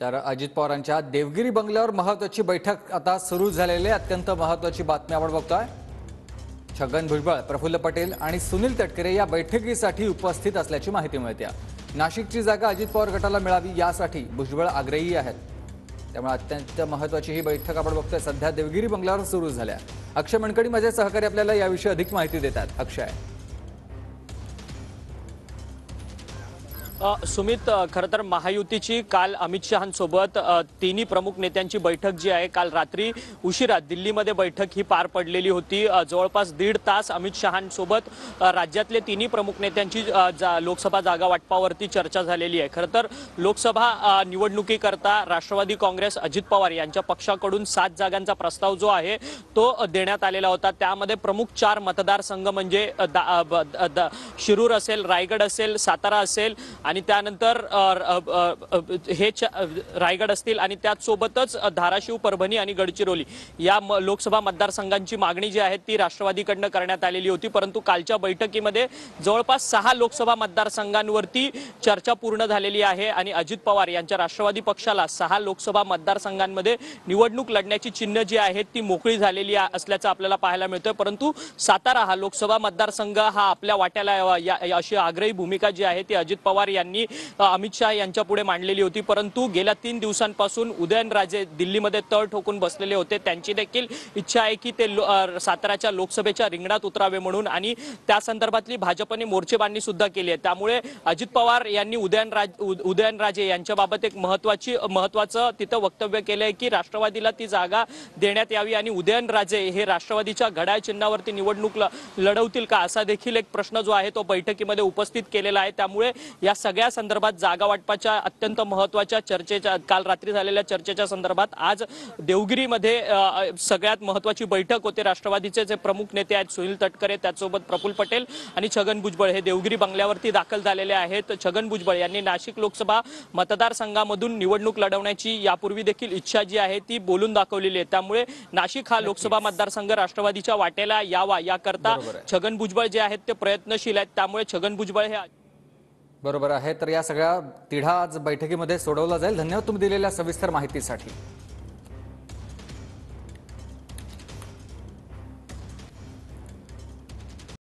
तर अजित पवारांच्या देवगिरी बंगल्यावर महत्त्वाची बैठक आता सुरू झालेली आहे। अत्यंत महत्त्वाची बातमी आपण बघतोय। छगन भुजबळ, प्रफुल्ल पटेल आणि सुनील तटकरे या बैठकीसाठी उपस्थित असल्याची माहिती मिळते। नाशिकची जागा अजित पवार गटाला मिळावी यासाठी भुजबळ आग्रही आहेत। त्यामुळे अत्यंत महत्त्वाची ही बैठक आपण बघतोय सध्या देवगिरी बंगल्यावर सुरू झाली आहे। अक्षय मनकडी माझे सहकारी आपल्याला याविषयी अधिक माहिती देतात। अक्षय, सुमित, खरं तर महायुतीची काल अमित शहांसोबत तिन्ही प्रमुख नेत्यांची बैठक जी आहे काल रात्री उशिरा दिल्लीमध्ये बैठक ही पार पडलेली होती। जवळपास 1.5 तास अमित शहांसोबत राज्यातले तिन्ही प्रमुख नेत्यांची लोकसभा जागा वाटपावरती चर्चा झालेली आहे। खरं तर लोकसभा निवडणुकीकरता राष्ट्रवादी काँग्रेस अजित पवार यांच्या पक्षाकडून 7 जागांचा प्रस्ताव जो आहे तो देण्यात आलेला होता। त्यामध्ये प्रमुख 4 मतदारसंघ म्हणजे शिरूर असेल, रायगड असेल, सातारा असेल आणि त्यानंतर हे रायगड असतील आणि त्याचसोबतच धाराशिव, परभणी आणि गडचिरोली या लोकसभा मतदारसंघांची मागणी जी आहे ती राष्ट्रवादीकडून करण्यात आलेली होती। परंतु कालच्या बैठकीमध्ये जवळपास 6 लोकसभा मतदारसंघांवरती चर्चा पूर्ण झालेली आहे आणि अजित पवार यांच्या राष्ट्रवादी पक्षाला 6 लोकसभा मतदारसंघांमध्ये निवडणूक लढण्याची चिन्ह जी आहेत ती मोकळी झालेली असल्याचं आपल्याला पाहायला मिळतं। परंतु सातारा हा लोकसभा मतदारसंघ हा आपल्या वाट्याला अशी आग्रही भूमिका जी आहे ती अजित पवार यांनी अमित शहा यांच्या पुढे मांडलेली होती। परंतु गेल्या 3 दिवसांपासून उदयनराजे दिल्लीमध्ये तळ ठोकून बसलेले होते। त्यांची देखील इच्छा आहे की ते साताराच्या लोकसभेच्या रिंगणात उतरावे म्हणून आणि त्या संदर्भातली भाजपने मोर्चेबांधणी सुद्धा केली आहे। त्यामुळे अजित पवार यांनी उदयनराजे यांच्याबाबत एक महत्त्वाचं तिथं वक्तव्य केलंय की राष्ट्रवादीला ती जागा देण्यात यावी आणि उदयनराजे हे राष्ट्रवादीच्या घड्याळ चिन्हावरती निवडणूक लढवतील का असा देखील एक प्रश्न जो आहे तो बैठकीमध्ये उपस्थित केलेला आहे। त्यामुळे या सगळ्या संदर्भात जागा वाटपाच्या अत्यंत महत्त्वाच्या चर्चेच्या काल रात्री झालेल्या चर्चेच्या संदर्भात आज देवगिरीमध्ये सगळ्यात महत्त्वाची बैठक होते। राष्ट्रवादीचे जे प्रमुख नेते आहेत सुनील तटकरे, त्याचसोबत प्रफुल्ल पटेल आणि छगन भुजबळ हे देवगिरी बंगल्यावरती दाखल झालेले आहेत। छगन भुजबळ यांनी नाशिक लोकसभा मतदारसंघामधून निवडणूक लढवण्याची यापूर्वी देखील इच्छा जी आहे ती बोलून दाखवलेली आहे। त्यामुळे नाशिक हा लोकसभा मतदारसंघ राष्ट्रवादीच्या वाटेला यावा याकरता छगन भुजबळ जे आहेत ते प्रयत्नशील आहेत। त्यामुळे छगन भुजबळ हे बरोबर आहे। तर या सगळ्या तिढा आज बैठकीमध्ये सोडवला जाईल। धन्यवाद तुम्ही दिलेल्या सविस्तर माहितीसाठी।